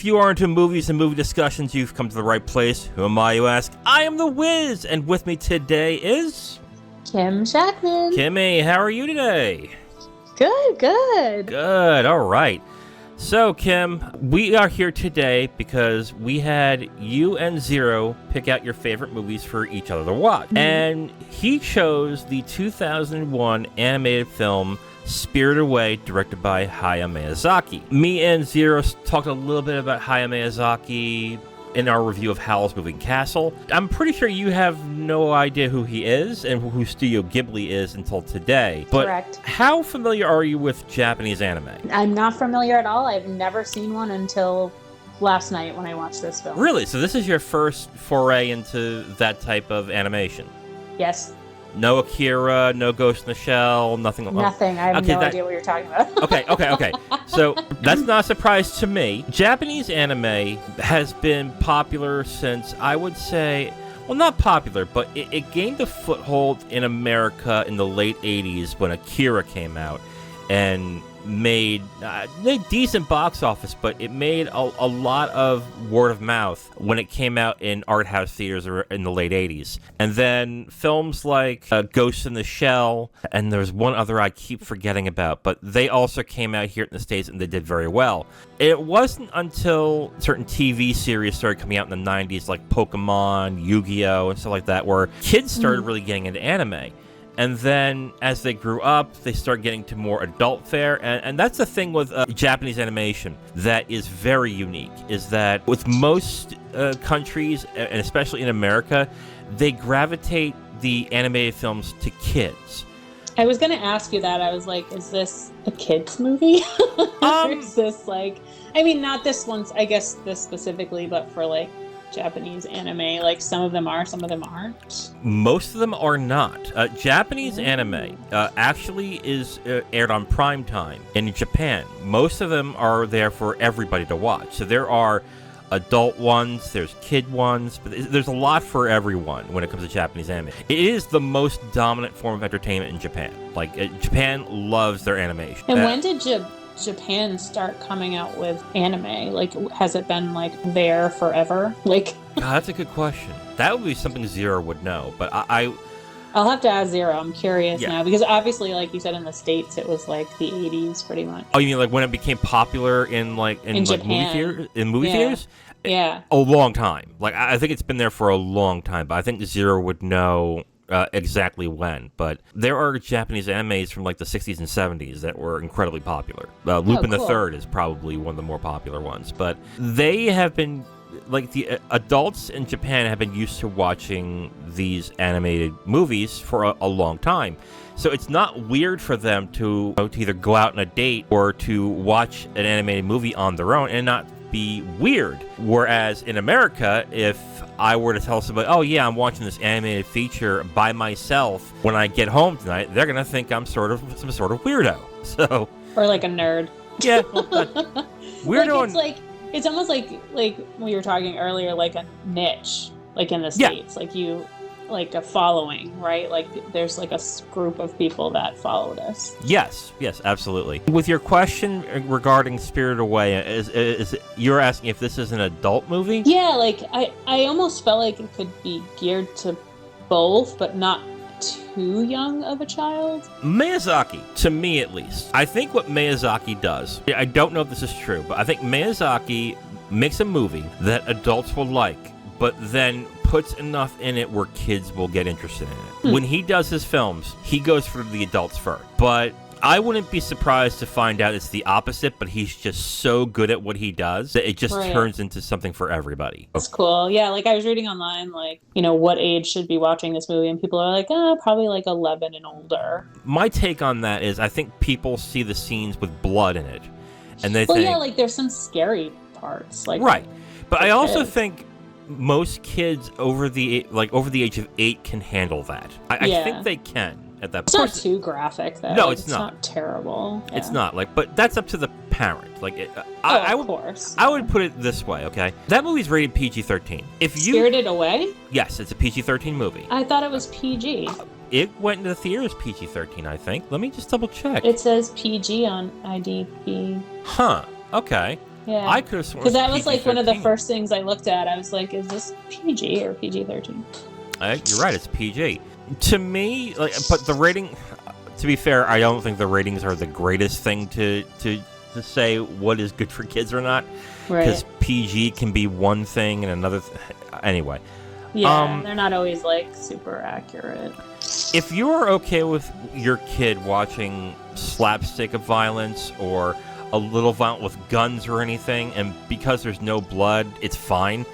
If you are into movies and movie discussions, you've come to the right place. Who am I, you ask? I am the Wiz, and with me today is... Kim Shactman. Kimmy, how are you today? Good. Good, all right. So, Kim, we are here today because we had you and Zero pick out your favorite movies for each other to watch. Mm-hmm. And he chose the 2001 animated film Spirited Away, directed by Hayao Miyazaki. Me and Zero talked a little bit about Hayao Miyazaki in our review of Howl's Moving Castle. I'm pretty sure you have no idea who he is and who Studio Ghibli is until today. But correct. How familiar are you with Japanese anime? I'm not familiar at all. I've never seen one until last night when I watched this film. Really? So this is your first foray into that type of animation? Yes. No Akira, no Ghost in the Shell, nothing. Nothing. I have no idea what you're talking about. Okay. So that's not a surprise to me. Japanese anime has been popular since, I would say, well, not popular, but it gained a foothold in America in the late 80s when Akira came out and made decent box office, but it made a lot of word of mouth when it came out in art house theaters in the late 80s. And then films like Ghost in the Shell, and there's one other I keep forgetting about, but they also came out here in the States and they did very well. It wasn't until certain TV series started coming out in the 90s, like Pokemon, Yu-Gi-Oh, and stuff like that, where kids started really getting into anime. And then, as they grew up, they started getting to more adult fare. And that's the thing with Japanese animation that is very unique, is that with most countries, and especially in America, they gravitate the animated films to kids. I was going to ask you that. I was like, is this a kid's movie? Or is this like... I mean, not this one, I guess this specifically, but for like Japanese anime, like some of them are, some of them aren't. Most of them are not. Japanese anime actually is aired on prime time in Japan. Most of them are there for everybody to watch. So there are adult ones, there's kid ones, but there's a lot for everyone when it comes to Japanese anime. It is the most dominant form of entertainment in Japan. Like, Japan loves their animation. And when did Japan start coming out with anime? Like, has it been like there forever? Like, God, that's a good question. That would be something Zero would know, but I'll have to ask Zero. I'm curious now, because obviously, like you said, in the States it was like the 80s pretty much. Oh, you mean like when it became popular in Japan. movie theaters? Yeah. A long time. Like, I think it's been there for a long time, but I think Zero would know exactly when. But there are Japanese animes from like the 60s and 70s that were incredibly popular. Lupin the Third is probably one of the more popular ones. But they have been, like, the adults in Japan have been used to watching these animated movies for a long time. So it's not weird for them to either go out on a date or to watch an animated movie on their own and not be weird. Whereas in America, if I were to tell somebody, oh yeah, I'm watching this animated feature by myself when I get home tonight, they're gonna think I'm some sort of weirdo. So, or like a nerd. Yeah, weirdo. Like, it's almost like we were talking earlier, like a niche, like in the States, like a following, right? Like there's like a group of people that followed us. Yes, absolutely. With your question regarding Spirited Away, is you're asking if this is an adult movie? Yeah, like I almost felt like it could be geared to both, but not too young of a child. Miyazaki, to me at least, I think what Miyazaki does, I don't know if this is true, but I think Miyazaki makes a movie that adults will like, but then puts enough in it where kids will get interested in it. When he does his films, he goes for the adults first. But I wouldn't be surprised to find out it's the opposite, but he's just so good at what he does that it just turns into something for everybody. That's cool. Yeah, like I was reading online, like, what age should be watching this movie, and people are like, probably like 11 and older. My take on that is I think people see the scenes with blood in it, and they think... yeah, like there's some scary parts. Like, right. But I also think most kids over the age of 8 can handle that. I think they can at that point. It's not too graphic, though. No, it's not terrible. Yeah. It's not, but that's up to the parent. Like, of course. I would put it this way, okay? That movie's rated PG-13. Spirited Away? Yes, it's a PG-13 movie. I thought it was PG. It went into the theaters PG-13, I think. Let me just double check. It says PG on IMDb. Huh. Okay. Yeah. I could have sworn because that was like one of the PG-13. first things I looked at. I was like, is this PG or PG-13? You're right, it's PG. To me, like, but the rating. To be fair, I don't think the ratings are the greatest thing to say what is good for kids or not. Because Right. PG can be one thing and another. Anyway. Yeah, they're not always like super accurate. If you're okay with your kid watching slapstick of violence or a little violent with guns or anything, and because there's no blood, it's fine.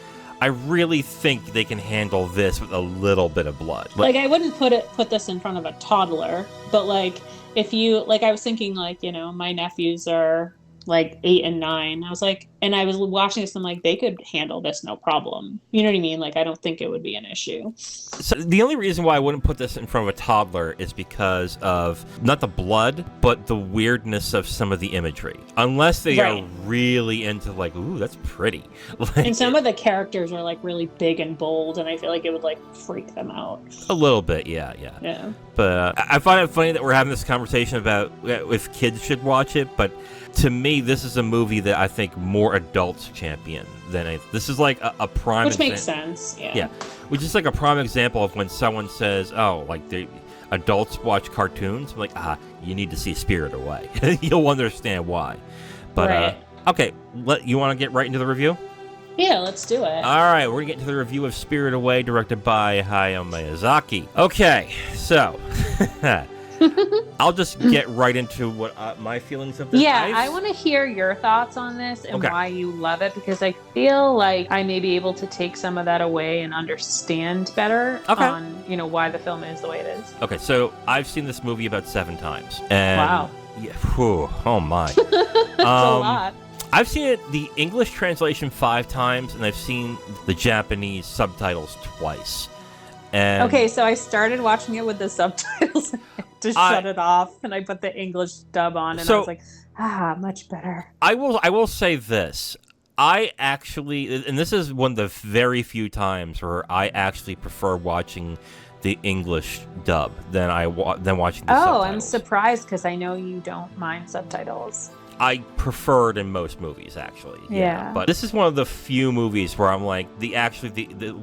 I really think they can handle this with a little bit of blood. Like I wouldn't put this in front of a toddler, but like if you like, I was thinking like, you know, my nephews are like 8 and 9. I was like, and I was watching this, I'm like, they could handle this no problem. You know what I mean? Like I don't think it would be an issue. So the only reason why I wouldn't put this in front of a toddler is because of not the blood, but the weirdness of some of the imagery. Unless they Right. are really into like, ooh, that's pretty. Like, And some of the characters are like really big and bold, and I feel like it would like freak them out. a little bit, yeah. Yeah. But I find it funny that we're having this conversation about if kids should watch it, but to me, this is a movie that I think more adults champion than anything. This is like a prime Which makes sense. Yeah, which is like a prime example of when someone says, "Oh, like the adults watch cartoons." I'm like, you need to see Spirit Away. You'll understand why. But Right. okay, you want to get right into the review? Yeah, let's do it. All right, we're gonna get into the review of Spirit Away, directed by Hayao Miyazaki. Okay, so. I'll just get right into what my feelings of this. Yeah, I want to hear your thoughts on this and why you love it, because I feel like I may be able to take some of that away and understand better on, you know, why the film is the way it is. Okay, so I've seen this movie about 7 times. And Wow. Yeah, whew, oh my. That's a lot. I've seen it, the English translation 5 times, and I've seen the Japanese subtitles twice. And Okay, so I started watching it with the subtitles to shut it off, and I put the English dub on, and I was like, much better. I will say this. I actually, and this is one of the very few times where I actually prefer watching the English dub than watching the subtitles. I'm surprised, because I know you don't mind subtitles. I prefer it in most movies, actually. Yeah. But this is one of the few movies where I'm like,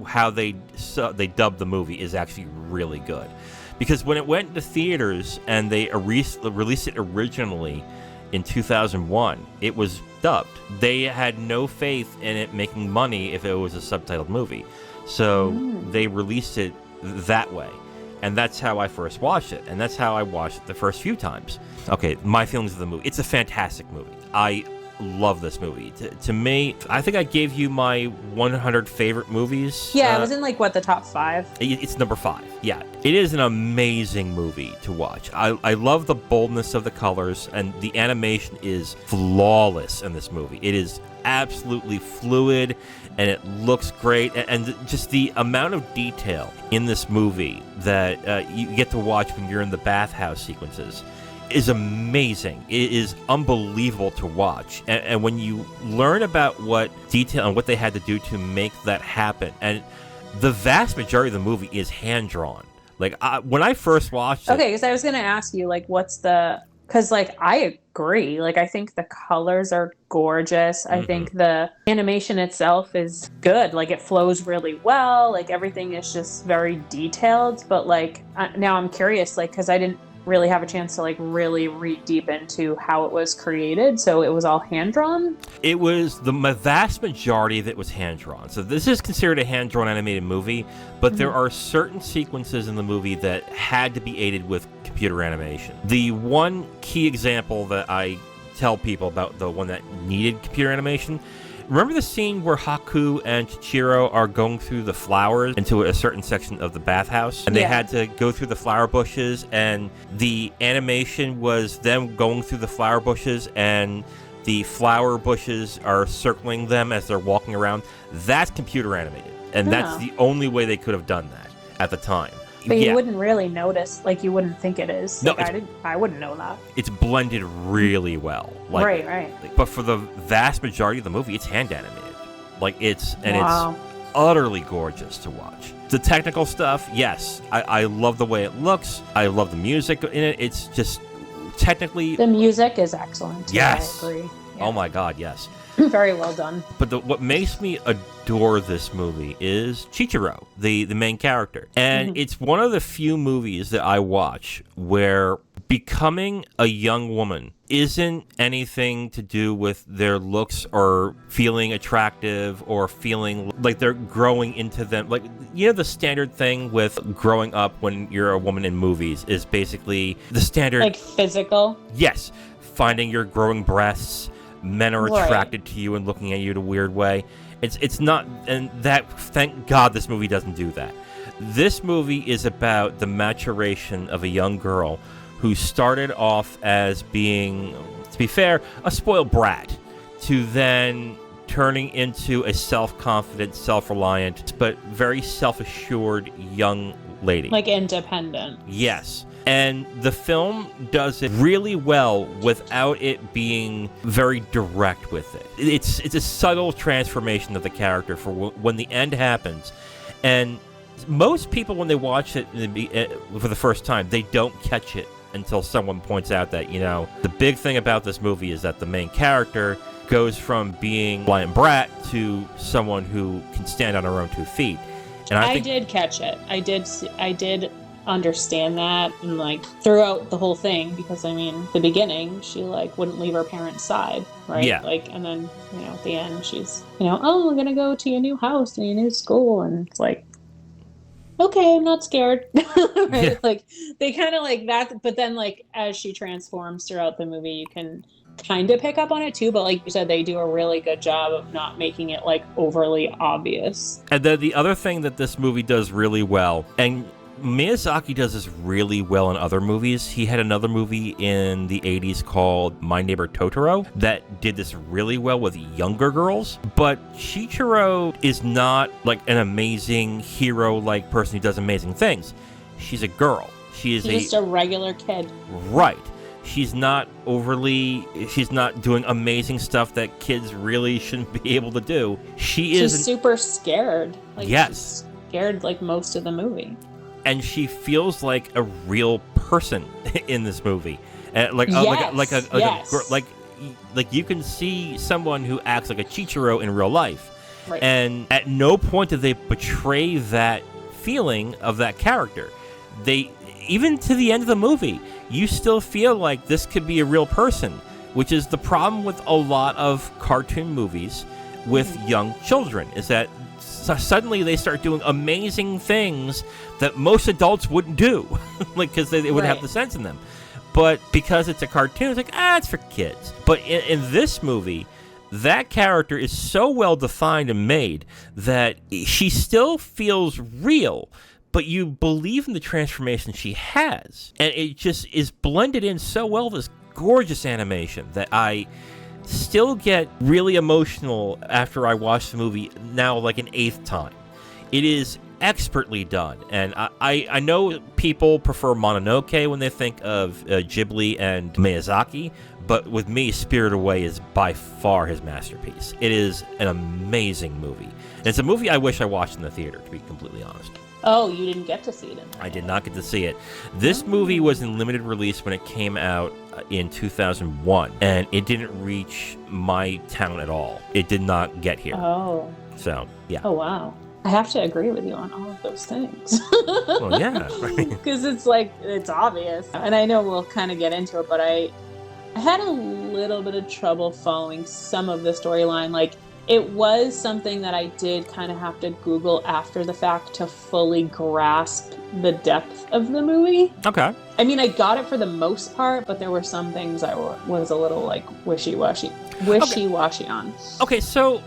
how they dub the movie is actually really good. Because when it went to theaters and they released it originally in 2001, it was dubbed. They had no faith in it making money if it was a subtitled movie. So they released it that way. And that's how I first watched it. And that's how I watched it the first few times. Okay, my feelings of the movie. It's a fantastic movie. I love this movie. To me, I think I gave you my 100 favorite movies. Yeah, it was in like, what, the top 5? It's number 5. Yeah, it is an amazing movie to watch. I love the boldness of the colors, and the animation is flawless in this movie. It is absolutely fluid, and it looks great, and just the amount of detail in this movie that you get to watch when you're in the bathhouse sequences is amazing. It is unbelievable to watch, and when you learn about what detail and what they had to do to make that happen, and the vast majority of the movie is hand drawn. Like when I first watched it, okay, because I was gonna ask you, like, because like I agree, like I think the colors are gorgeous. I think the animation itself is good, like it flows really well, like everything is just very detailed. But like now I'm curious, like, because I didn't really have a chance to like really read deep into how it was created. So it was all hand drawn? It was the vast majority of it was hand drawn. So this is considered a hand drawn animated movie, but there are certain sequences in the movie that had to be aided with computer animation. The one key example that I tell people about, the one that needed computer animation, remember the scene where Haku and Chichiro are going through the flowers into a certain section of the bathhouse? And they had to go through the flower bushes, and the animation was them going through the flower bushes, and the flower bushes are circling them as they're walking around. That's computer animated. And that's the only way they could have done that at the time. But you wouldn't really notice, like you wouldn't think it is. No, like, I wouldn't know that. It's blended really well. Like, right. But for the vast majority of the movie, it's hand animated. Like it's Wow. utterly gorgeous to watch. The technical stuff, yes, I love the way it looks. I love the music in it. It's just technically. The music is excellent. Yes. I agree. Yeah. Oh my God, yes. Very well done. But what makes me adore this movie is Chichiro, the main character. And it's one of the few movies that I watch where becoming a young woman isn't anything to do with their looks or feeling attractive or feeling like they're growing into them. Like, you know, the standard thing with growing up when you're a woman in movies is basically the standard... Like physical? Yes. Finding your growing breasts. Men are attracted to you and looking at you in a weird way. It's not... And that... Thank God this movie doesn't do that. This movie is about the maturation of a young girl who started off as being, to be fair, a spoiled brat, to then turning into a self-confident, self-reliant, but very self-assured young lady. Like independent. Yes. And the film does it really well without it being very direct with it. It's a subtle transformation of the character for when the end happens. And most people, when they watch it for the first time, they don't catch it until someone points out that, you know, the big thing about this movie is that the main character goes from being a lion brat to someone who can stand on her own 2 feet. And I did catch it. I did understand that, and like throughout the whole thing, because I mean, the beginning she like wouldn't leave her parents' side, right? Yeah. Like, and then, you know, at the end she's, you know, oh, we're gonna go to your new house and your new school, and it's like, okay, I'm not scared. Right? Yeah. Like, they kind of like that, but then like as she transforms throughout the movie, you can kind of pick up on it too, but like you said, they do a really good job of not making it like overly obvious. And then the other thing that this movie does really well, and Miyazaki does this really well in other movies. He had another movie in the 80s called My Neighbor Totoro that did this really well with younger girls. But Chichiro is not like an amazing hero-like person who does amazing things. She's a girl. She's just a regular kid. Right. She's not doing amazing stuff that kids really shouldn't be able to do. She's super scared. Like, yes. She's scared like most of the movie. And she feels like a real person in this movie, like you can see someone who acts like a Chichiro in real life, right. And at no point do they betray that feeling of that character. They, even to the end of the movie, you still feel like this could be a real person, which is the problem with a lot of cartoon movies with young children, is that suddenly they start doing amazing things that most adults wouldn't do, like, because they wouldn't have the sense in them. But because it's a cartoon, it's like, it's for kids. But in this movie, that character is so well defined and made that she still feels real, but you believe in the transformation she has. And it just is blended in so well, this gorgeous animation, that I still get really emotional after I watch the movie now like an 8th time. It is expertly done, and I know people prefer Mononoke when they think of Ghibli and Miyazaki, but with me, Spirited Away is by far his masterpiece. It is an amazing movie. And it's a movie I wish I watched in the theater, to be completely honest. Oh, you didn't get to see it in there? I did not get to see it. This movie was in limited release when it came out in 2001, and it didn't reach my town at all. It did not get here. Oh. So, yeah. Oh, wow. I have to agree with you on all of those things. Well, yeah. Because it's like, it's obvious. And I know we'll kind of get into it, but I had a little bit of trouble following some of the storyline. Like, it was something that I did kind of have to Google after the fact to fully grasp the depth of the movie. Okay. I mean, I got it for the most part, but there were some things I was a little like wishy-washy on. Okay, so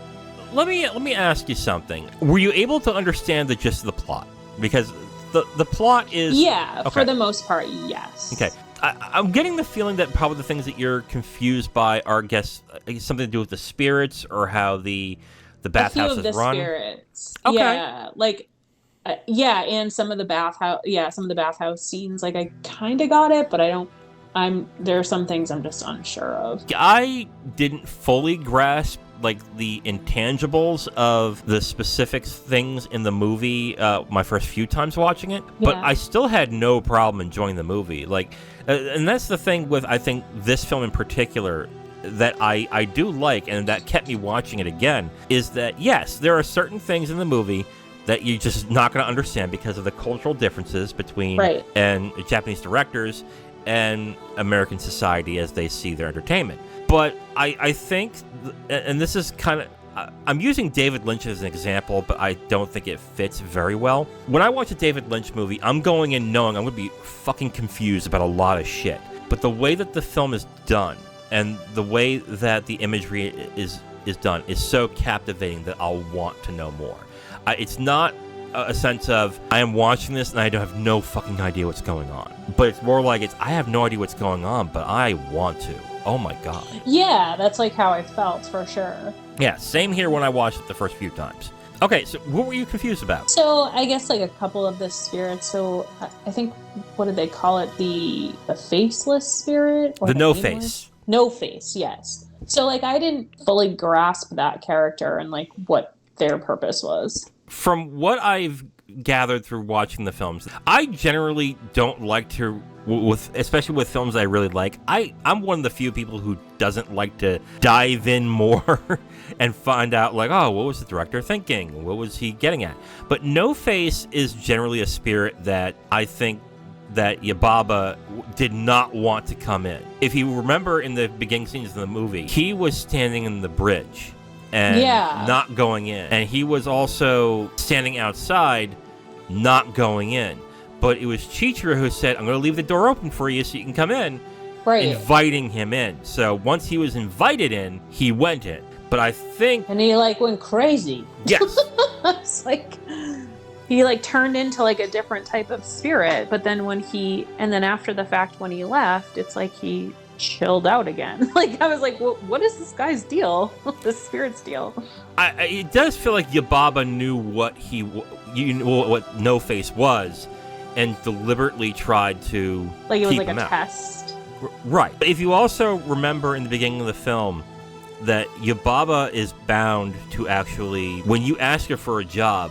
let me ask you something. Were you able to understand the gist of the plot? Because the plot is... Yeah, okay. For the most part, yes. Okay. I'm getting the feeling that probably the things that you're confused by are, I guess, something to do with the spirits or how the bathhouse is run. Spirits. Okay. Yeah, like, and some of the bathhouse scenes. Like, I kind of got it, but there are some things I'm just unsure of. I didn't fully grasp like the intangibles of the specific things in the movie my first few times watching it, but I still had no problem enjoying the movie. Like, and that's the thing with, I think, this film in particular. that I do like, and that kept me watching it again, is that, yes, there are certain things in the movie that you're just not going to understand because of the cultural differences between and Japanese directors and American society as they see their entertainment. But I think, and this is kind of, I'm using David Lynch as an example, but I don't think it fits very well. When I watch a David Lynch movie, I'm going in knowing I'm going to be fucking confused about a lot of shit. But the way that the film is done and the way that the imagery is done is so captivating that I'll want to know more. It's not a sense of, I am watching this and I have no fucking idea what's going on. But it's more like, I have no idea what's going on, but I want to. Oh my God. Yeah, that's like how I felt, for sure. Yeah, same here when I watched it the first few times. Okay, so what were you confused about? So I guess like a couple of the spirits. So I think, what did they call it? The faceless spirit? Or the no nameless? face. No face, yes. So like I didn't fully grasp that character and like what their purpose was. From what I've gathered through watching the films, I generally don't like to, especially with films I really like, I'm one of the few people who doesn't like to dive in more and find out, like, oh, what was the director thinking? What was he getting at? But No Face is generally a spirit that I think that Yubaba did not want to come in. If you remember in the beginning scenes of the movie, he was standing in the bridge and not going in. And he was also standing outside, not going in. But it was Chichiro who said, I'm going to leave the door open for you so you can come in, inviting him in. So once he was invited in, he went in. But I think... And he, like, went crazy. Yes. It's like... He, like, turned into, like, a different type of spirit. But then and then after the fact, when he left, it's like he chilled out again. Like, I was like, well, what is this guy's deal? This spirit's deal? It does feel like Yubaba knew what what No Face was, and deliberately tried to like it was keep like him a out. test. Right. If you also remember in the beginning of the film that Yubaba is bound to actually, when you ask her for a job,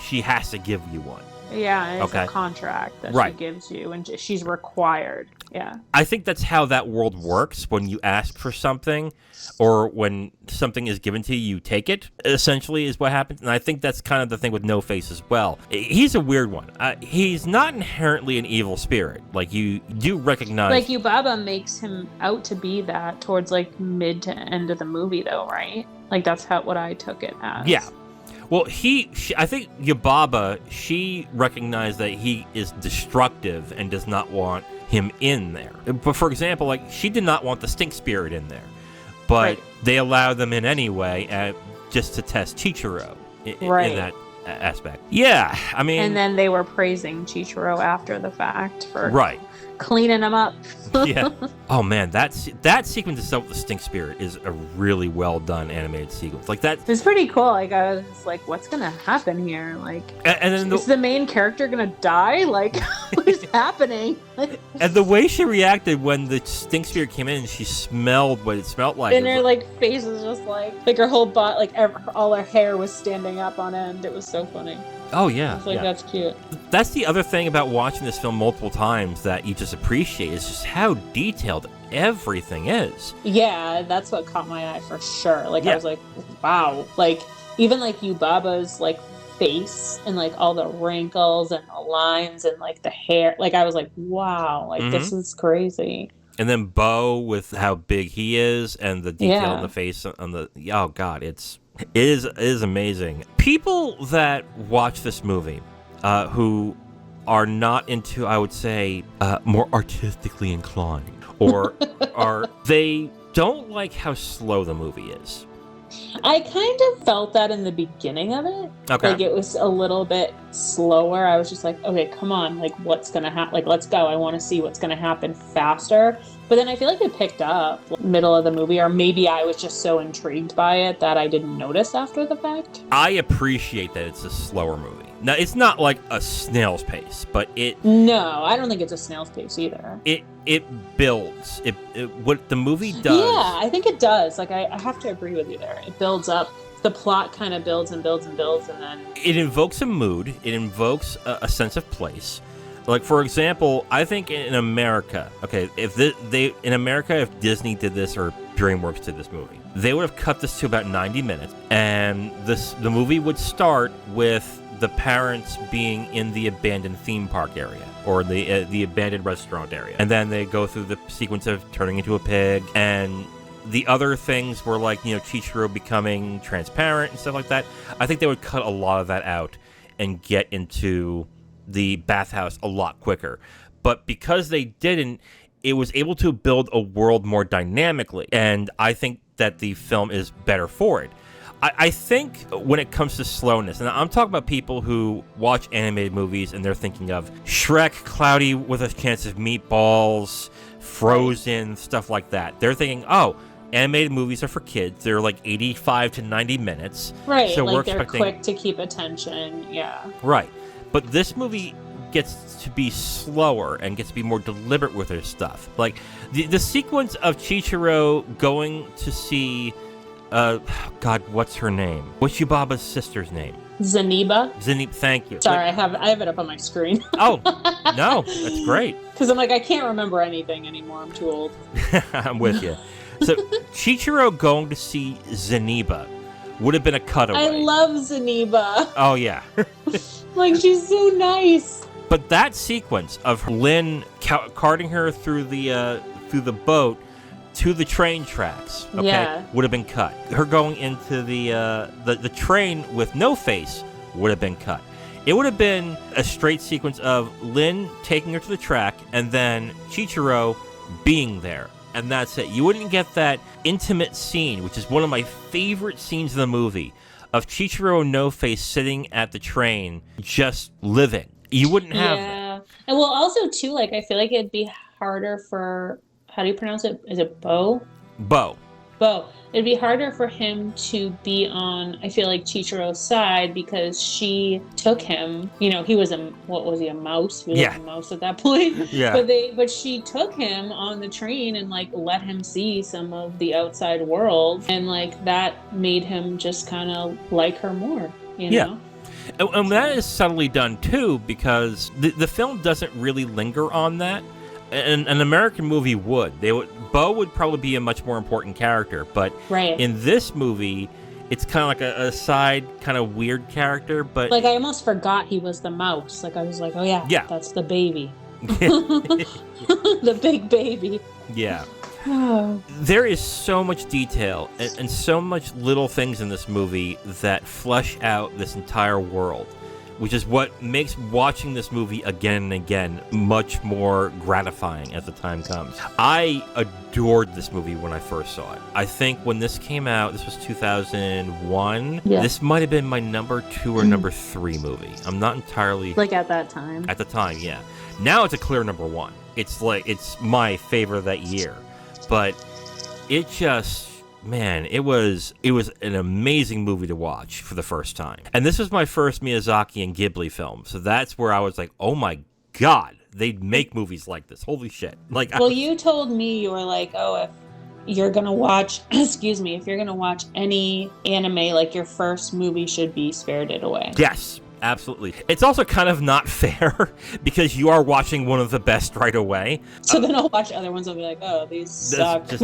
she has to give you one. Yeah, it's a contract that she gives you, and she's required. Yeah. I think that's how that world works. When you ask for something, or when something is given to you, you take it, essentially, is what happens. And I think that's kind of the thing with No Face as well. He's a weird one. He's not inherently an evil spirit. Like, you do recognize... Like, Yubaba makes him out to be that towards, like, mid to end of the movie, though, right? Like, that's what I took it as. Yeah. Well, I think Yubaba, she recognized that he is destructive and does not want him in there. But for example, like, she did not want the stink spirit in there, but they allowed them in anyway, just to test Chichiro in that aspect. Yeah, I mean... And then they were praising Chichiro after the fact for cleaning him up. Yeah. Oh man, that sequence itself with the stink spirit is a really well done animated sequence. Like that, it's pretty cool. Like, I was like, what's gonna happen here? Like, and then is the main character gonna die? Like, what is happening? And the way she reacted when the stink spirit came in, she smelled what it smelled like. And her like face was just like her whole body, like all her hair was standing up on end. It was so funny. Oh yeah, it's like that's cute. That's the other thing about watching this film multiple times that you just appreciate is just how detailed everything is. Yeah, that's what caught my eye for sure. Like I was like, wow. Like even like Yubaba's like face and like all the wrinkles and the lines and like the hair. Like I was like, wow. Like this is crazy. And then Bo with how big he is and the detail in the face on the it is amazing. People that watch this movie who are not into, I would say, more artistically inclined, or they don't like how slow the movie is. I kind of felt that in the beginning of it. Okay. Like it was a little bit slower. I was just like, okay, come on. Like what's going to happen? Like, let's go. I want to see what's going to happen faster. But then I feel like it picked up middle of the movie, or maybe I was just so intrigued by it that I didn't notice after the fact. I appreciate that it's a slower movie. Now, it's not like a snail's pace, but it... No, I don't think it's a snail's pace either. It builds. What the movie does... Yeah, I think it does. Like, I have to agree with you there. It builds up. The plot kind of builds and builds and builds, and then... It invokes a mood. It invokes a sense of place. Like, for example, I think in America, okay, if Disney did this, or DreamWorks did this movie. They would have cut this to about 90 minutes, and the movie would start with the parents being in the abandoned theme park area, or the abandoned restaurant area. And then they go through the sequence of turning into a pig, and the other things were like, Chichiro becoming transparent and stuff like that. I think they would cut a lot of that out and get into the bathhouse a lot quicker. But because they didn't, it was able to build a world more dynamically, and I think that the film is better for it. I think when it comes to slowness, and I'm talking about people who watch animated movies and they're thinking of Shrek, Cloudy with a Chance of Meatballs, Frozen, stuff like that. They're thinking, animated movies are for kids. They're like 85 to 90 minutes. Right, so like they're quick to keep attention, yeah. Right. But this movie gets to be slower and gets to be more deliberate with their stuff. Like, the sequence of Chichiro going to see... God, what's her name? What's Yubaba's sister's name? Zaniba. Thank you. Sorry, I have it up on my screen. Oh, no, that's great. Because I'm like, I can't remember anything anymore. I'm too old. I'm with you. So, Chichiro going to see Zaniba would have been a cutaway. I love Zaniba. Oh, yeah. Like, she's so nice. But that sequence of Lynn carting her through the boat to the train tracks, would have been cut. Her going into the train with no face would have been cut. It would have been a straight sequence of Lynn taking her to the track and then Chichiro being there. And that's it. You wouldn't get that intimate scene, which is one of my favorite scenes in the movie, of Chichiro and No Face sitting at the train just living. You wouldn't have that. And well, also, too, like, I feel like it'd be harder for... How do you pronounce it? Is it Bo? Bo. It'd be harder for him to be on, I feel like, Chichiro's side because she took him. He was a mouse? He was like a mouse at that point. Yeah. But she took him on the train and, like, let him see some of the outside world. And, like, that made him just kind of like her more, you know? And that is subtly done, too, because the film doesn't really linger on that. An American movie would. Bo would probably be a much more important character, but in this movie, it's kind of like a side, kind of weird character. But like, I almost forgot he was the mouse. Like, I was like, oh yeah, that's the baby, the big baby. Yeah. There is so much detail and so much little things in this movie that flesh out this entire world, which is what makes watching this movie again and again much more gratifying as the time comes. I adored this movie when I first saw it. I think when this came out, this was 2001, this might have been my number 2 or number 3 movie. I'm not entirely... Like, at that time? At the time, yeah. Now it's a clear number 1. It's my favorite of that year. But it just... Man, it was an amazing movie to watch for the first time. And this was my first Miyazaki and Ghibli film. So that's where I was like, oh my God, they'd make movies like this. Holy shit. Like, well, you told me, you were like, oh, if you're going to watch, if you're going to watch any anime, like, your first movie should be Spirited Away. Yes. Absolutely. It's also kind of not fair because you are watching one of the best right away. So then I'll watch other ones and be like, oh, these suck. This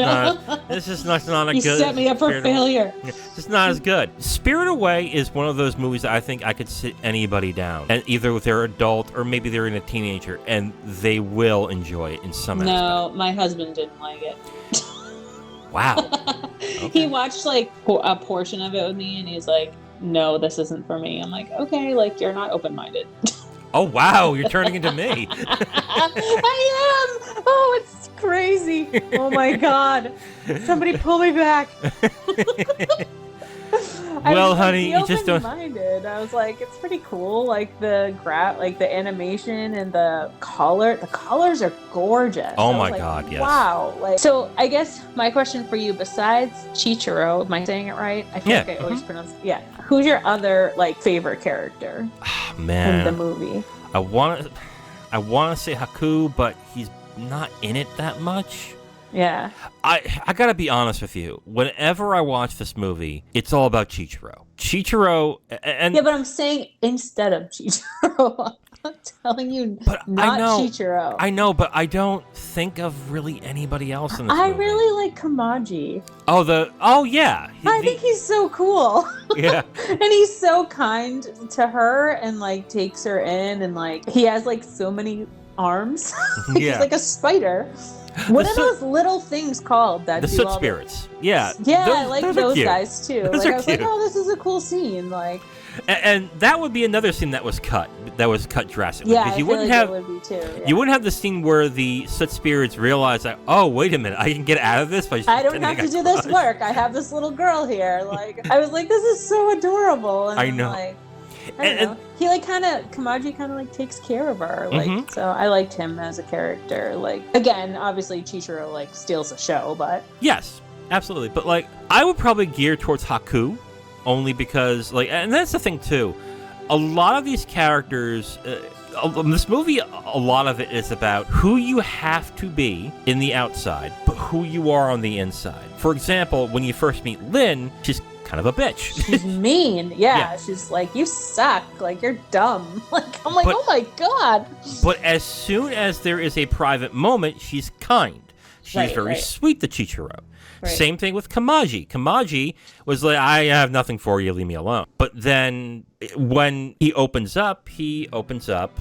is not a good... You set me up for failure. It's just not as good. Spirited Away is one of those movies that I think I could sit anybody down, and either with their adult or maybe they're in a teenager, and they will enjoy it in some aspect. No, my husband didn't like it. Wow. Okay. He watched, like, a portion of it with me, and he's like, no, this isn't for me. I'm like, okay, like, you're not open-minded. Oh, wow, you're turning into me. I am! Oh, it's crazy. Oh, my God. Somebody pull me back. Well, honey, you just don't... Open-minded. I was like, it's pretty cool. Like, the animation and the color. The colors are gorgeous. Oh, my God, yes. Wow. Like, so, I guess my question for you, besides Chichiro, am I saying it right? I feel like I always pronounce it. Yeah. Who's your other, like, favorite character in the movie? I want to say Haku, but he's not in it that much. Yeah. I gotta be honest with you. Whenever I watch this movie, it's all about Chichiro. And yeah, but I'm saying instead of Chichiro. I'm telling you, But not Chichiro. I know, but I don't think of really anybody else in this I movie. really like Kamaji. Oh yeah. I think he's so cool. Yeah. And he's so kind to her and like takes her in and like he has like so many arms. He's like a spider. What are those little things called that the do soot all spirits? Yeah. Yeah, I like those guys too. Those like are I was cute. like, oh, this is a cool scene. Like and that would be another scene that was cut. That was cut drastically. Yeah, because you I feel wouldn't like have it would be too. Yeah. you wouldn't have the scene where the soot spirits realize that, oh, wait a minute, I can get out of this by just I don't have to do this work. I have this little girl here. Like I was like, this is so adorable. And I know. Like, I don't know. He like Kamaji kind of like takes care of her. Like so, I liked him as a character. Like again, obviously Chichiro like steals the show, but yes, absolutely. But like, I would probably gear towards Haku, only because like, and that's the thing too. A lot of these characters, this movie, a lot of it is about who you have to be in the outside, but who you are on the inside. For example, when you first meet Lynn, she's kind of a bitch. She's mean. Yeah, she's like, you suck. Like, you're dumb. Like, I'm like, oh my God. But as soon as there is a private moment, she's kind. She's very sweet to Chichiro. Right. Same thing with Kamaji. Kamaji was like, I have nothing for you, leave me alone. But then when he opens up to love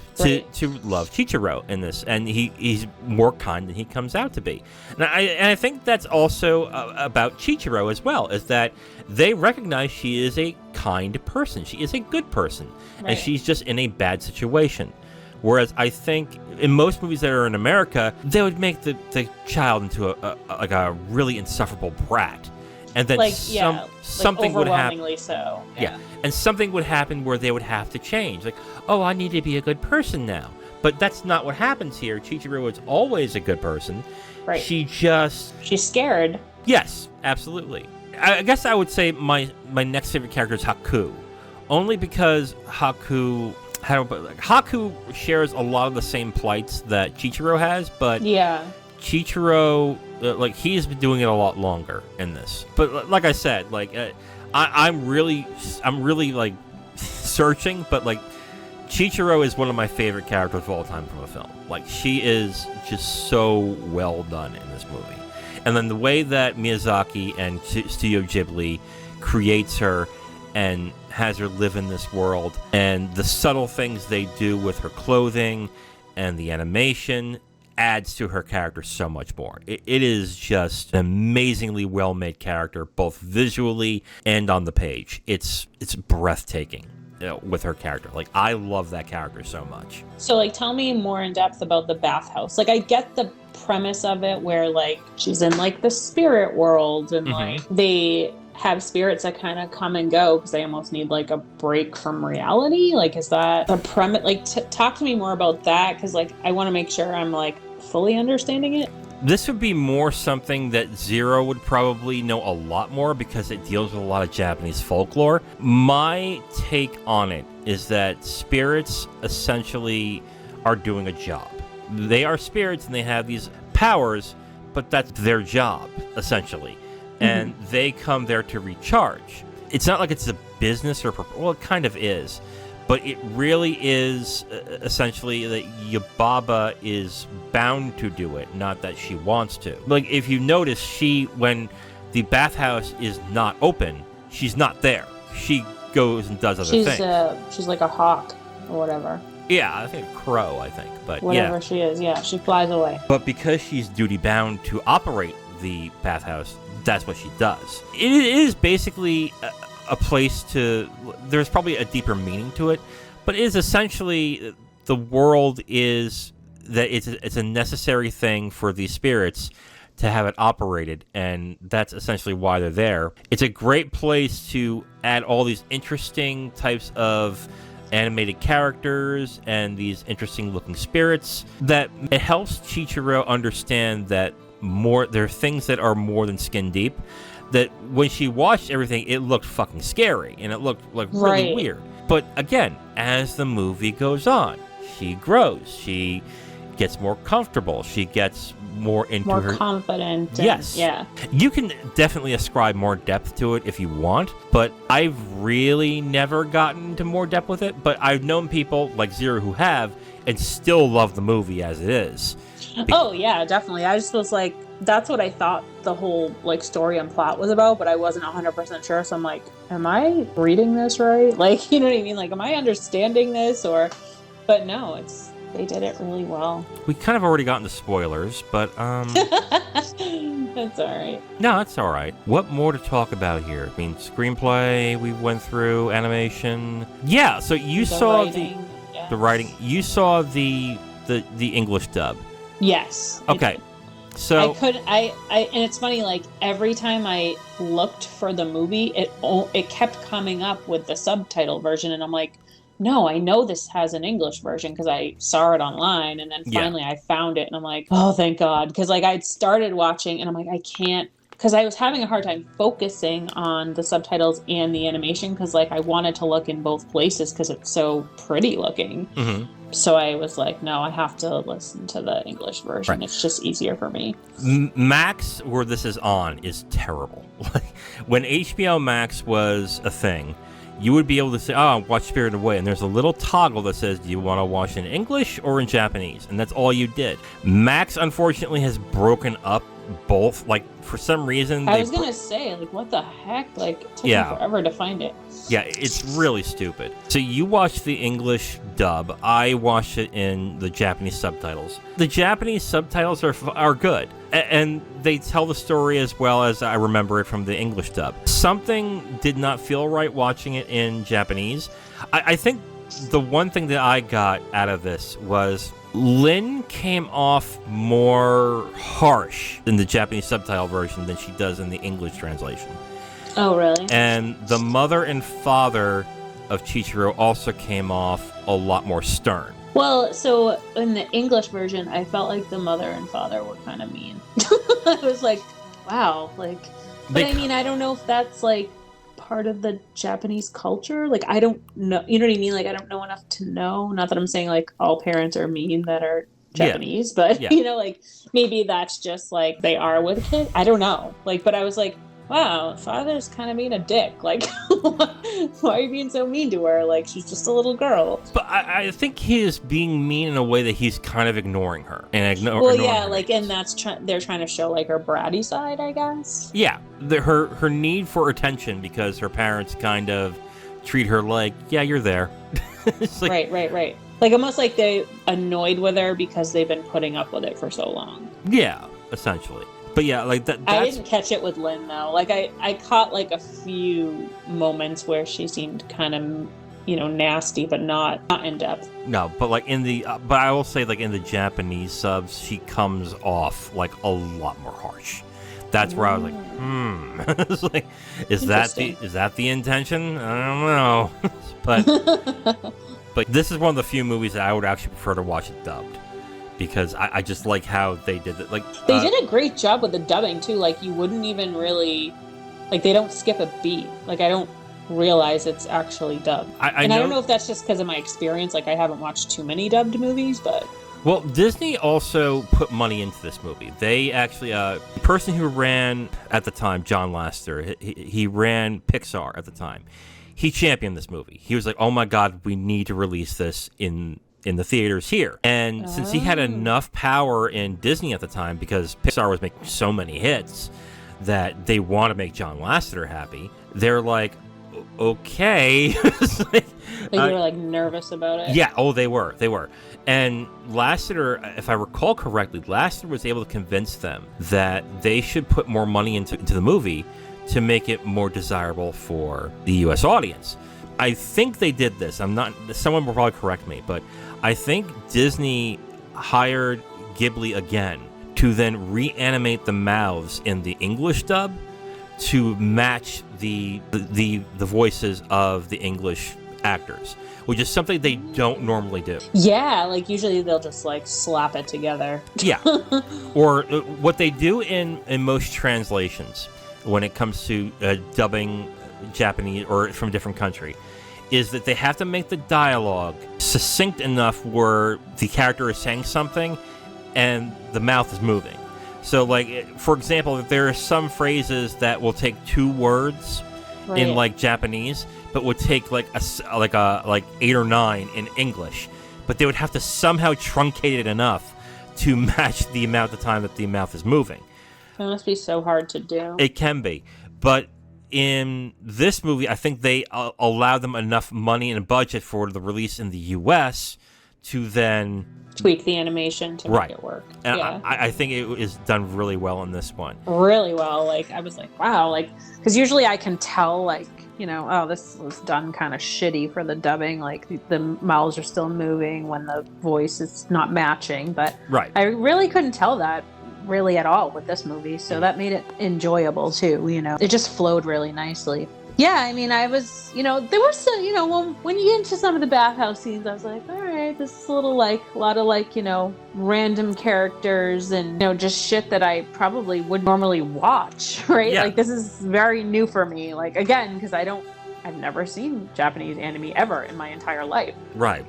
Chichiro in this. And he's more kind than he comes out to be. And I think that's also about Chichiro as well, is that they recognize she is a kind person. She is a good person. Right. And she's just in a bad situation. Whereas I think in most movies that are in America, they would make the child into a really insufferable brat. And then something would happen. Overwhelmingly so. Yeah. And something would happen where they would have to change. Like, oh, I need to be a good person now. But that's not what happens here. Chichiro is always a good person. Right. She's scared. Yes, absolutely. I guess I would say my next favorite character is Haku. Only because Haku shares a lot of the same plights that Chichiro has, but Chichiro, he's been doing it a lot longer in this. But like I said, I'm really like searching, but like Chichiro is one of my favorite characters of all time from a film. Like she is just so well done in this movie, and then the way that Miyazaki and Studio Ghibli creates her and has her live in this world, and the subtle things they do with her clothing and the animation adds to her character so much more. It is just an amazingly well-made character, both visually and on the page. It's breathtaking, with her character. Like, I love that character so much. So, like, tell me more in depth about the bathhouse. Like, I get the premise of it where, like, she's in, like, the spirit world, and, like, they have spirits that kind of come and go because they almost need like a break from reality. Like, is that the premise? Like, talk to me more about that, because like I want to make sure I'm like fully understanding it. This would be more something that Zero would probably know a lot more, because it deals with a lot of Japanese folklore. My take on it is that spirits essentially are doing a job. They are spirits and they have these powers, but that's their job essentially. And they come there to recharge. It's not like it's a business well, it kind of is. But it really is essentially that Yubaba is bound to do it, not that she wants to. Like, if you notice, when the bathhouse is not open, she's not there. She goes and does other things. She's like a hawk or whatever. Yeah, I think a crow, but whatever she is, she flies away. But because she's duty bound to operate the bathhouse, that's what she does. It is basically a place there's probably a deeper meaning to it, but it is essentially, the world is that it's a necessary thing for these spirits to have it operated, and that's essentially why they're there. It's a great place to add all these interesting types of animated characters and these interesting looking spirits, that it helps Chichiro understand that there are things that are more than skin deep, that when she watched everything, it looked fucking scary and it looked like really weird. But again, as the movie goes on, she grows, she gets more comfortable, she gets more into more her. confident. Yes. Yeah. You can definitely ascribe more depth to it if you want, but I've really never gotten into more depth with it. But I've known people like Zero who have and still love the movie as it is. Oh yeah, definitely. I just was like, that's what I thought the whole like story and plot was about, but I wasn't 100% sure. So I'm like, am I reading this right? Like, you know what I mean? Like, am I understanding this but no, they did it really well. We kind of already got into spoilers, but That's all right. no, that's all right. What more to talk about here? I mean, screenplay we went through, animation. Yeah, so you saw writing, yes. the writing. You saw the English dub. Yes. Okay. So and it's funny, like every time I looked for the movie, it kept coming up with the subtitle version, and I'm like, no, I know this has an English version because I saw it online, and then finally I found it, and I'm like, oh, thank God, because like I'd started watching, and I'm like, I can't, because I was having a hard time focusing on the subtitles and the animation, because like I wanted to look in both places because it's so pretty looking. Mm-hmm. So I was like, no, I have to listen to the English version. Right. It's just easier for me. Max, where this is on, is terrible. When HBO Max was a thing, you would be able to say, oh, watch Spirited Away, and there's a little toggle that says, do you want to watch in English or in Japanese? And that's all you did. Max, unfortunately, has broken up both. Like, for some reason... I was going to say, like, what the heck? Like, it took me forever to find it. Yeah, it's really stupid. So you watched the English dub. I watched it in the Japanese subtitles. The Japanese subtitles are good, and they tell the story as well as I remember it from the English dub. Something did not feel right watching it in Japanese. I think the one thing that I got out of this was Lynn came off more harsh in the Japanese subtitle version than she does in the English translation. Oh, really? And the mother and father of Chichiro also came off a lot more stern. Well, so in the English version, I felt like the mother and father were kind of mean. I was like, wow. Like, but I mean, I don't know if that's like part of the Japanese culture. Like, I don't know. You know what I mean? Like, I don't know enough to know. Not that I'm saying like all parents are mean that are Japanese, but you know, like maybe that's just like they are with kids. I don't know. Like, but I was like, wow, father's kind of being a dick. Like, why are you being so mean to her? Like, she's just a little girl. But I think he is being mean in a way that he's kind of ignoring her. Well, yeah, like, and they're trying to show, like, her bratty side, I guess. Yeah, her need for attention because her parents kind of treat her like, yeah, you're there. It's like, Right. Like, almost like they annoyed with her because they've been putting up with it for so long. Yeah, essentially. But yeah, like that. I didn't catch it with Lynn though. Like I caught like a few moments where she seemed kind of, you know, nasty, but not in depth. No, but like in the, but I will say like in the Japanese subs, she comes off like a lot more harsh. That's where I was like, It's like, is that the intention? I don't know. But this is one of the few movies that I would actually prefer to watch it dubbed. Because I just like how they did it. Like they did a great job with the dubbing too. Like you wouldn't even really, like they don't skip a beat. Like I don't realize it's actually dubbed. I don't know if that's just because of my experience. Like I haven't watched too many dubbed movies, but. Well, Disney also put money into this movie. They actually, the person who ran at the time, John Lasseter, he ran Pixar at the time. He championed this movie. He was like, "Oh my God, we need to release this in the theaters here." And since he had enough power in Disney at the time, because Pixar was making so many hits that they want to make John Lasseter happy, they're like, okay. Like you were like nervous about it? Yeah, they were. And Lasseter, if I recall correctly, Lasseter was able to convince them that they should put more money into the movie to make it more desirable for the U.S. audience. I think they did this. Someone will probably correct me, but I think Disney hired Ghibli again to then reanimate the mouths in the English dub to match the voices of the English actors, which is something they don't normally do. Yeah, like usually they'll just like slap it together. Yeah. Or what they do in most translations when it comes to dubbing Japanese or from a different country is that they have to make the dialogue succinct enough where the character is saying something and the mouth is moving. So, like, for example, there are some phrases that will take 2 words in like Japanese, but would take like 8 or 9 in English. But they would have to somehow truncate it enough to match the amount of time that the mouth is moving. It must be so hard to do. It can be. But in this movie, I think they allowed them enough money and budget for the release in the U.S. to then tweak the animation to make it work. And yeah. I think it is done really well in this one. Really well. Like, I was like, wow. Like, because usually I can tell, like, you know, oh, this was done kind of shitty for the dubbing. Like, the mouths are still moving when the voice is not matching. But I really couldn't tell that really at all with this movie. So that made it enjoyable, too, you know. It just flowed really nicely. Yeah, I mean, I was, you know, there was some, you know, when you get into some of the bathhouse scenes, I was like, all right, this is a little, like, a lot of, like, you know, random characters and, you know, just shit that I probably would normally watch, right? Yeah. Like, this is very new for me. Like, again, because I've never seen Japanese anime ever in my entire life. Right.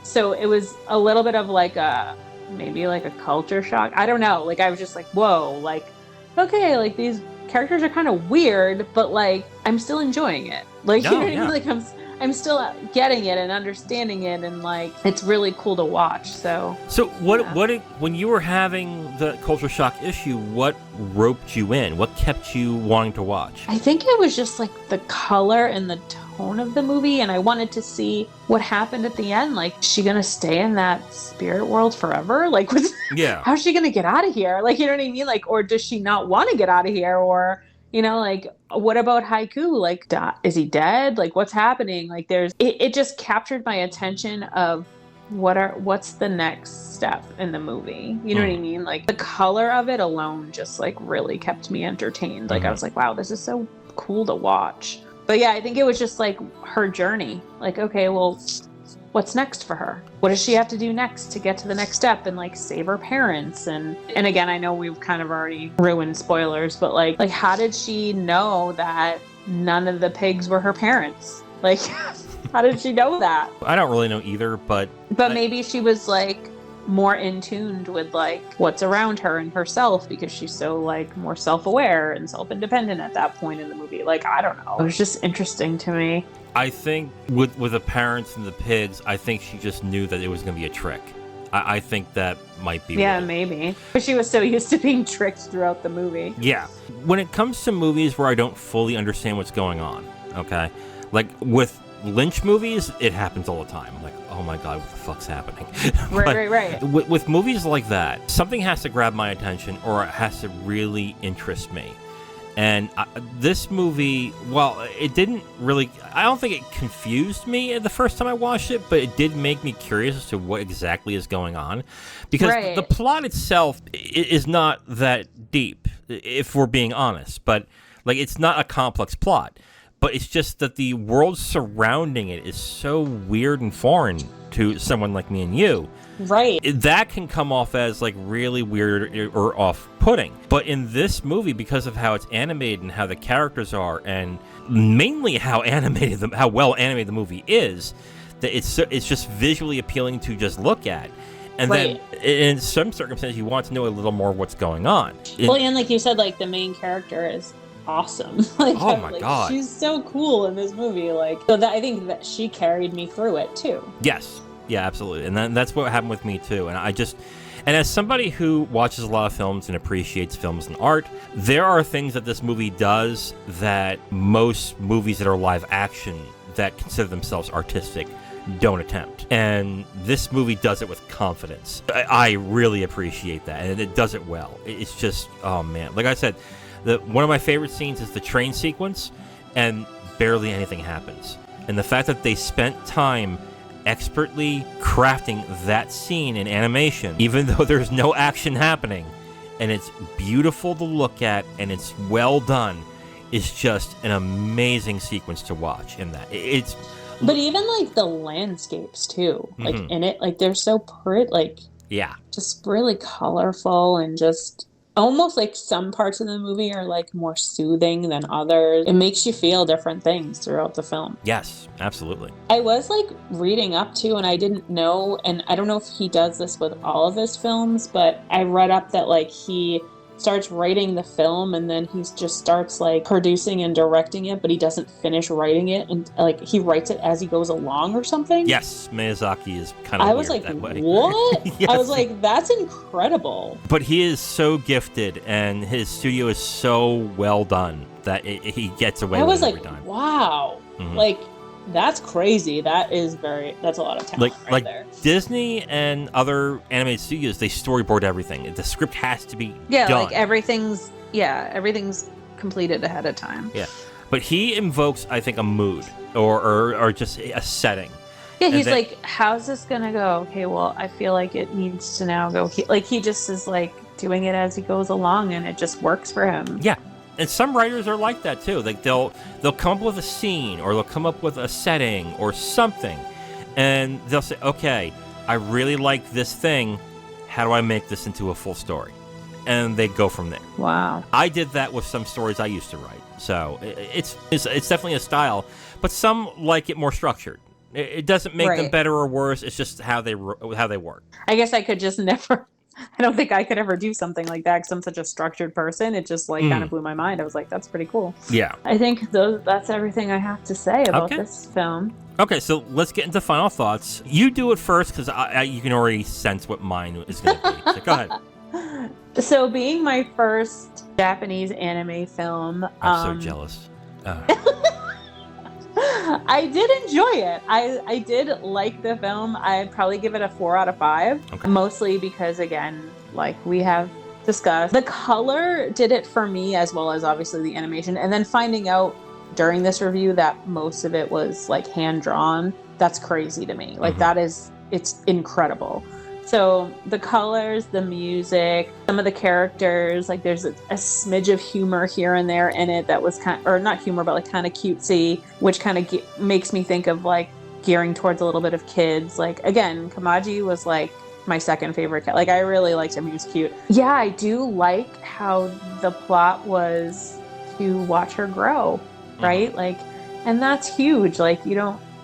So it was a little bit of, like, maybe, like, a culture shock. I don't know. Like, I was just like, whoa, like, okay, like, these characters are kind of weird, but like I'm still enjoying it. Like, you know what I mean? Like I'm still getting it and understanding it, and like it's really cool to watch. So when you were having the culture shock issue, what roped you in? What kept you wanting to watch? I think it was just like the color and the tone of the movie, and I wanted to see what happened at the end. Like, is she gonna stay in that spirit world forever? Like, how's she gonna get out of here? Like, you know what I mean? Like, or does she not want to get out of here? Or, you know, like, what about Haiku? Like, is he dead? Like, what's happening? Like, it just captured my attention of what's the next step in the movie? You know what I mean? Like, the color of it alone just like really kept me entertained. Like, I was like, wow, this is so cool to watch. But yeah, I think it was just like her journey. Like, okay, well, what's next for her? What does she have to do next to get to the next step and like save her parents? And again, I know we've kind of already ruined spoilers, but like how did she know that none of the pigs were her parents? Like, how did she know that? I don't really know either, but maybe she was like more in tuned with like what's around her and herself, because she's so like more self-aware and self-independent at that point in the movie. Like, I don't know. It was just interesting to me. I think with the parents and the pigs, I think she just knew that it was going to be a trick. I think that might be maybe. But she was so used to being tricked throughout the movie. Yeah. When it comes to movies where I don't fully understand what's going on, okay? Like with Lynch movies, it happens all the time. I'm like, oh my God, what the fuck's happening? Right. With movies like that, something has to grab my attention or it has to really interest me. And this movie, well, it didn't really, I don't think it confused me the first time I watched it, but it did make me curious as to what exactly is going on. Because the plot itself is not that deep, if we're being honest. But, like, it's not a complex plot. But it's just that the world surrounding it is so weird and foreign to someone like me and you. Right. That can come off as like really weird or off-putting. But in this movie, because of how it's animated and how the characters are, and mainly how well animated the movie is, that it's just visually appealing to just look at. And then in some circumstances, you want to know a little more what's going on. And like you said, like the main character is awesome. Like, oh my God, she's so cool in this movie. Like, so I think that she carried me through it too. Yes, yeah, absolutely, and that's what happened with me too. And as somebody who watches a lot of films and appreciates films and art, there are things that this movie does that most movies that are live action that consider themselves artistic don't attempt. And this movie does it with confidence. I really appreciate that, and it does it well. It's just, oh man, like I said. One of my favorite scenes is the train sequence, and barely anything happens. And the fact that they spent time expertly crafting that scene in animation, even though there's no action happening, and it's beautiful to look at, and it's well done, is just an amazing sequence to watch in that. But even, like, the landscapes, too. Like, in it, like, they're so pretty, like... Yeah. Just really colorful and just... almost like some parts of the movie are like more soothing than others. It makes you feel different things throughout the film. Yes, absolutely. I was like reading up to, and I didn't know, and I don't know if he does this with all of his films, but I read up that like he starts writing the film, and then he just starts like producing and directing it, but he doesn't finish writing it, and like he writes it as he goes along or something. Yes, Miyazaki is kind of I was weird like, that way. what? Yes. I was like, that's incredible. But he is so gifted, and his studio is so well done that he gets away with it every time. Wow. Mhm. Like, that's crazy. That's a lot of talent Like there. Disney and other animated studios, they storyboard everything. The script has to be done. like everything's completed ahead of time. Yeah, but he invokes, I think, a mood or just a setting. Yeah, he's like, how's this gonna go? Okay, well, I feel like it needs to now go. He just is like doing it as he goes along, and it just works for him. Yeah. And some writers are like that too. Like they'll come up with a scene, or they'll come up with a setting or something, and they'll say, "Okay, I really like this thing. How do I make this into a full story?" And they go from there. Wow. I did that with some stories I used to write. So it's definitely a style, but some like it more structured. It doesn't make them better or worse. It's just how they work. I guess I could just never. I don't think I could ever do something like that because I'm such a structured person. It just like kind of blew my mind. I was like, that's pretty cool. Yeah. I think that's everything I have to say about this film. Okay, so let's get into final thoughts. You do it first because you can already sense what mine is going to be. So go ahead. So being my first Japanese anime film, I'm so jealous. I did enjoy it. I did like the film. I'd probably give it a 4 out of 5. Okay. Mostly because, again, like we have discussed, the color did it for me, as well as obviously the animation. And then finding out during this review that most of it was like hand drawn, that's crazy to me. Like it's incredible. So the colors, the music, some of the characters, like there's a smidge of humor here and there in it that was or not humor, but like kind of cutesy, which kind of makes me think of like gearing towards a little bit of kids. Like again, Kamaji was like my second favorite cat. Like I really liked him. He was cute. Yeah, I do like how the plot was to watch her grow, right? Like, and that's huge. Like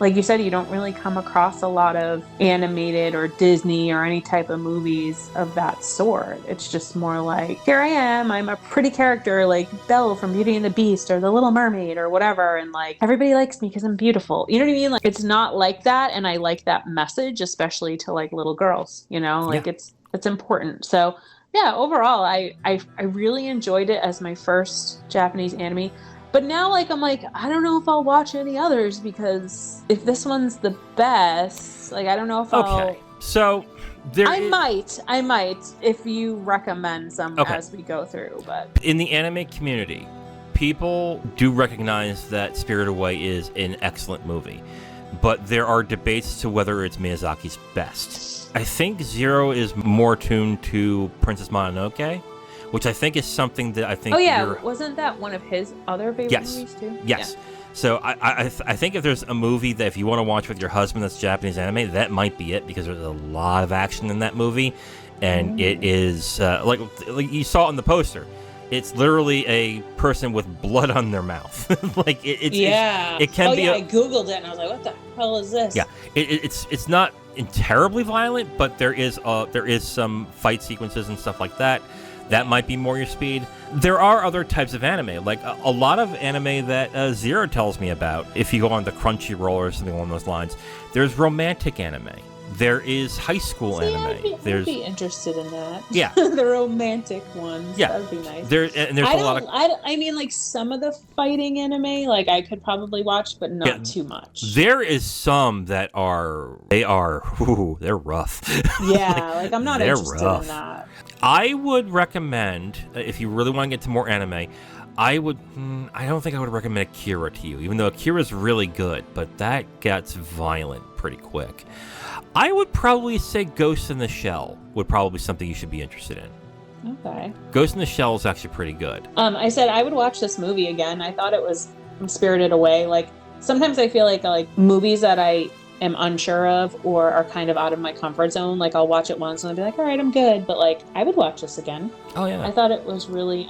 like you said, you don't really come across a lot of animated or Disney or any type of movies of that sort. It's just more like, here I am, I'm a pretty character like Belle from Beauty and the Beast or The Little Mermaid or whatever, and like everybody likes me because I'm beautiful. You know what I mean? Like it's not like that, and I like that message, especially to like little girls, like it's important. So yeah, overall I really enjoyed it as my first Japanese anime. But now, like, I'm like, I don't know if I'll watch any others because if this one's the best, like, I don't know if I'll... So, I might, if you recommend some as we go through, but... In the anime community, people do recognize that Spirited Away is an excellent movie, but there are debates to whether it's Miyazaki's best. I think Zero is more tuned to Princess Mononoke, which I think is something that I think. Oh yeah, wasn't that one of his other favorite movies too? Yes. Yeah. So I think if there's a movie that if you want to watch with your husband that's Japanese anime, that might be it because there's a lot of action in that movie, and it is like you saw it in the poster. It's literally a person with blood on their mouth. Like it can be. I googled it and I was like, what the hell is this? Yeah, it's not terribly violent, but there is some fight sequences and stuff like that. That might be more your speed. There are other types of anime, like a lot of anime that Zero tells me about. If you go on the Crunchyroll or something along those lines, there's romantic anime. There is high school anime. I'd be interested in that. Yeah, the romantic ones. Yeah, that'd be nice. There's a lot of. I mean, like some of the fighting anime, like I could probably watch, but not too much. There is some that they're rough. Yeah, like I'm not interested in that. I would recommend, if you really want to get to more anime, I don't think I would recommend Akira to you, even though Akira is really good, but that gets violent pretty quick. I would probably say Ghost in the Shell would probably be something you should be interested in. Okay. Ghost in the Shell is actually pretty good. I said I would watch this movie again. I thought it was Spirited Away. Like, sometimes I feel like movies that I am unsure of or are kind of out of my comfort zone, like I'll watch it once and I'll be like, all right, I'm good. But like, I would watch this again. Oh yeah. I thought it was really,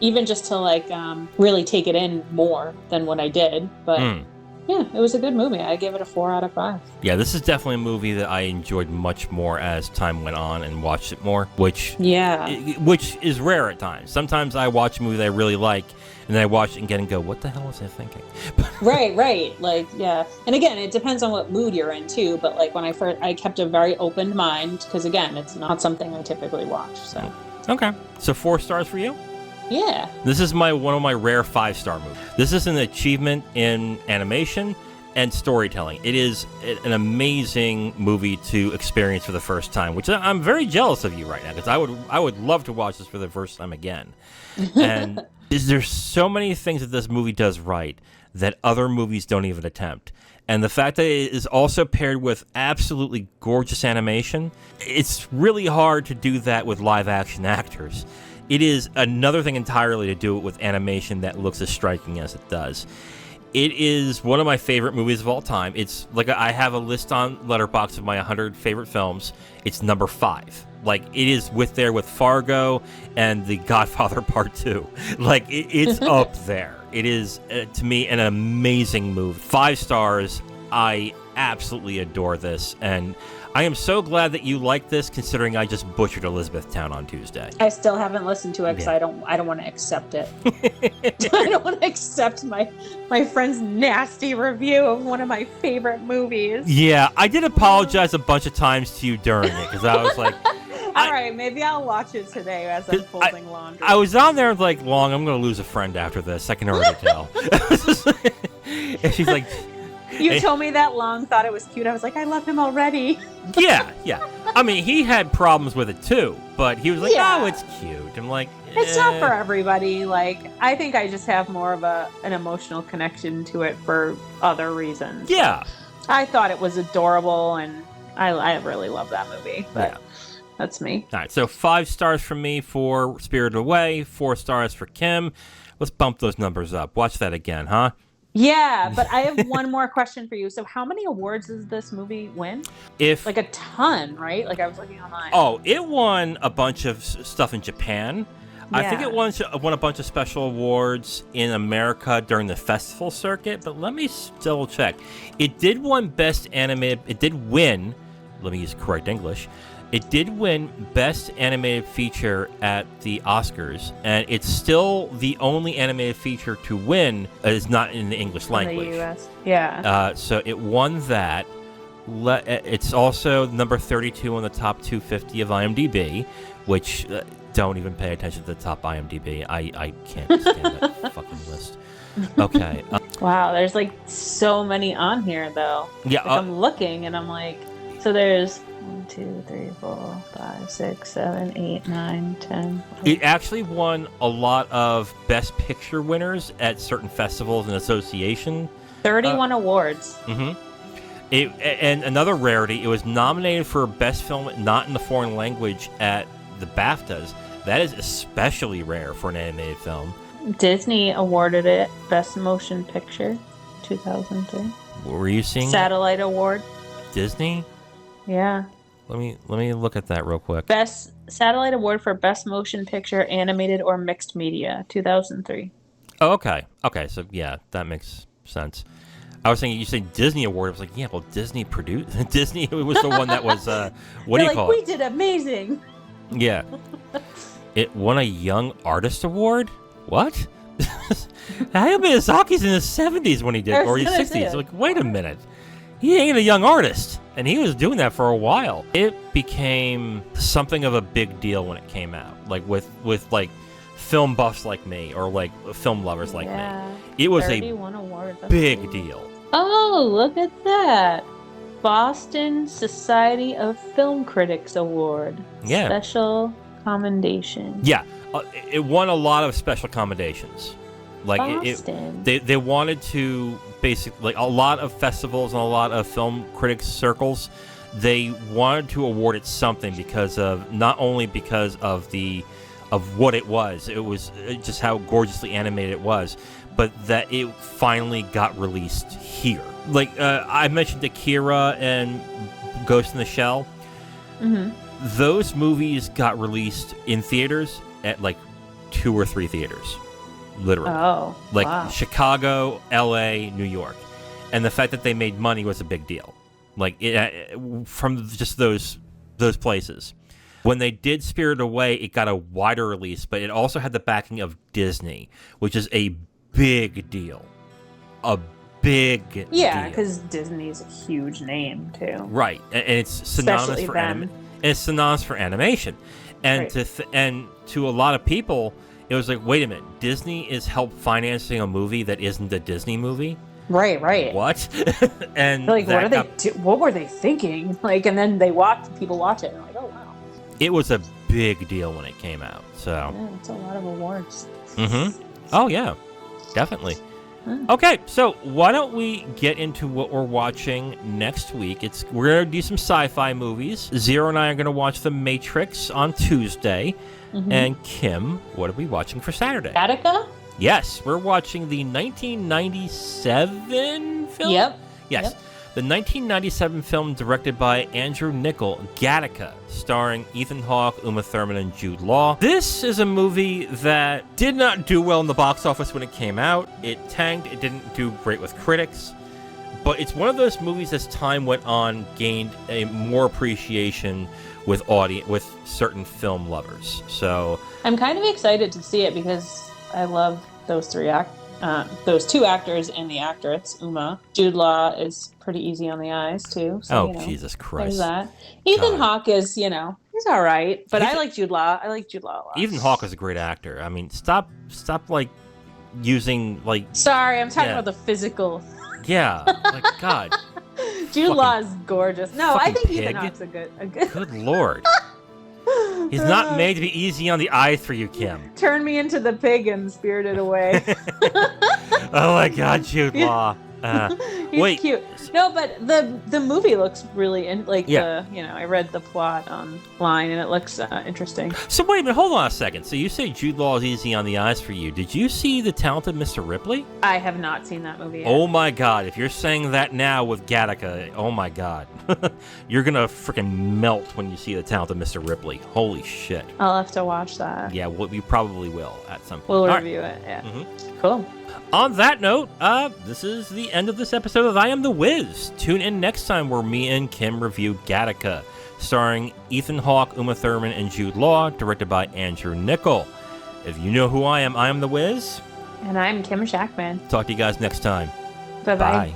even just to really take it in more than what I did. But Yeah, it was a good movie. I give it a 4 out of 5. Yeah, this is definitely a movie that I enjoyed much more as time went on and watched it more, which is rare at times. Sometimes I watch a movie that I really like, and then I watch it again and go, what the hell was I thinking? Right. Like, yeah. And again, it depends on what mood you're in, too. But, like, when I kept a very open mind, because, again, it's not something I typically watch, so. Okay. So 4 stars for you? Yeah. This is one of my rare 5-star movies. This is an achievement in animation and storytelling. It is an amazing movie to experience for the first time, which I'm very jealous of you right now, because I would love to watch this for the first time again. And there's so many things that this movie does right that other movies don't even attempt. And the fact that it is also paired with absolutely gorgeous animation, it's really hard to do that with live action actors. It is another thing entirely to do it with animation that looks as striking as it does. It is one of my favorite movies of all time. It's like I have a list on Letterboxd of my 100 favorite films. It's number 5. Like, it is there with Fargo and The Godfather Part 2. Like, it's up there. It is, to me, an amazing movie. 5 stars. I absolutely adore this, and I am so glad that you like this, considering I just butchered Elizabethtown on Tuesday. I still haven't listened to it because I don't want to accept it. I don't want to accept my friend's nasty review of one of my favorite movies. Yeah, I did apologize a bunch of times to you during it, because I was like... All right, maybe I'll watch it today as I'm folding laundry. I was on there like, Long, I'm going to lose a friend after this. I can already tell. And she's like... You told me that Long thought it was cute. I was like, I love him already. Yeah. I mean, he had problems with it too, but he was like, oh, it's cute. I'm like, It's not for everybody. Like, I think I just have more of an emotional connection to it for other reasons. Yeah. I thought it was adorable, and I really love that movie, but that's me. All right, so 5 stars from me for Spirited Away, 4 stars for Kim. Let's bump those numbers up. Watch that again, huh? Yeah, but I have one more question for you. So how many awards does this movie win? Like a ton, right? Like I was looking online. Oh, it won a bunch of stuff in Japan. Yeah. I think it won a bunch of special awards in America during the festival circuit, but let me double check. It did win Best Animated... It did win... Let me use correct English. It did win Best Animated Feature at the Oscars, and it's still the only animated feature to win that is not in the English language. In the US. Yeah. So it won that. It's also number 32 on the top 250 of IMDb, which don't even pay attention to the top IMDb. I can't stand that fucking list. Okay. Wow, there's like so many on here, though. Yeah. Like, I'm looking, and I'm like, so there's 1, 2, 3, 4, 5, 6, 7, 8, 9, 10. It actually won a lot of Best Picture winners at certain festivals and association. 31 awards. Mm-hmm. And another rarity, it was nominated for Best Film Not in the Foreign Language at the BAFTAs. That is especially rare for an animated film. Disney awarded it Best Motion Picture, 2003. Were you seeing Satellite Award. Disney? Yeah. Let me look at that real quick. Best Satellite Award for Best Motion Picture, Animated or Mixed Media, 2003. Oh, okay. Okay, so yeah, that makes sense. I was thinking you said Disney Award. I was like, yeah, well, Disney produced Disney. It was the one that was what do you call it? We did amazing. Yeah, it won a Young Artist Award. What? Hayao Miyazaki's in his 70s when he did, or his 60s. Like, wait a minute. He ain't a young artist, and he was doing that for a while. It became something of a big deal when it came out, like with like film buffs like me, or like film lovers like me. It was a big deal. Oh, look at that. Boston Society of Film Critics Award. Yeah. Special commendation. Yeah, it won a lot of special commendations. Like Boston. They wanted to basically, like a lot of festivals and a lot of film critics circles, they wanted to award it something because of not only because of what it was just how gorgeously animated it was, but that it finally got released here. Like I mentioned Akira and Ghost in the Shell. Mm-hmm. Those movies got released in theaters at like 2 or 3 theaters. Literally. Oh, like wow. Chicago, LA, New York. And the fact that they made money was a big deal. Like, from just those places. When they did Spirited Away, it got a wider release, but it also had the backing of Disney, which is a big deal. A big deal. Yeah, because Disney's a huge name, too. Right. And it's synonymous for animation. And right. And to a lot of people, it was like, wait a minute, Disney is help financing a movie that isn't a Disney movie? Right. What? And like, what were they thinking? Like, and then people watch it, and like, oh wow. It was a big deal when it came out. So yeah, it's a lot of awards. Mm-hmm. Oh yeah, definitely. Okay, so why don't we get into what we're watching next week? We're gonna do some sci-fi movies. Zero and I are gonna watch The Matrix on Tuesday, and Kim, what are we watching for Saturday? Gattaca? Yes, we're watching the 1997 film. Yep. Yes. Yep. The 1997 film directed by Andrew Niccol, Gattaca, starring Ethan Hawke, Uma Thurman, and Jude Law. This is a movie that did not do well in the box office when it came out. It tanked. It didn't do great with critics. But it's one of those movies as time went on gained a more appreciation with certain film lovers. So I'm kind of excited to see it because I love those those two actors and the actress, Uma. Jude Law is pretty easy on the eyes, too. So, Jesus Christ. There's that. Ethan Hawke is, he's all right. But I like Jude Law. I like Jude Law a lot. Ethan Hawke is a great actor. I mean, stop, using, Sorry, I'm talking about the physical. Yeah. Like, God. Jude Law is gorgeous. No, I think pig. Ethan Hawke's a good... Good Lord. He's not made to be easy on the eyes for you, Kim. Turn me into the pig and Spirited Away. Oh my God, Jude Law. He's cute. No, but the movie looks really I read the plot online and it looks interesting. So wait a minute, hold on a second. So you say Jude Law is easy on the eyes for you. Did you see The Talented Mr. Ripley? I have not seen that movie yet. Oh my God, if you're saying that now with Gattaca, oh my God. You're gonna freaking melt when you see The Talented Mr. Ripley. Holy shit. I'll have to watch that. Yeah, we probably will at some point. We'll review it, yeah. Cool. On that note, this is the end of this episode of I Am The Wiz. Tune in next time where me and Kim review Gattaca, starring Ethan Hawke, Uma Thurman, and Jude Law, directed by Andrew Niccol. If you know who I am The Wiz. And I'm Kim Shactman. Talk to you guys next time. Bye-bye. Bye.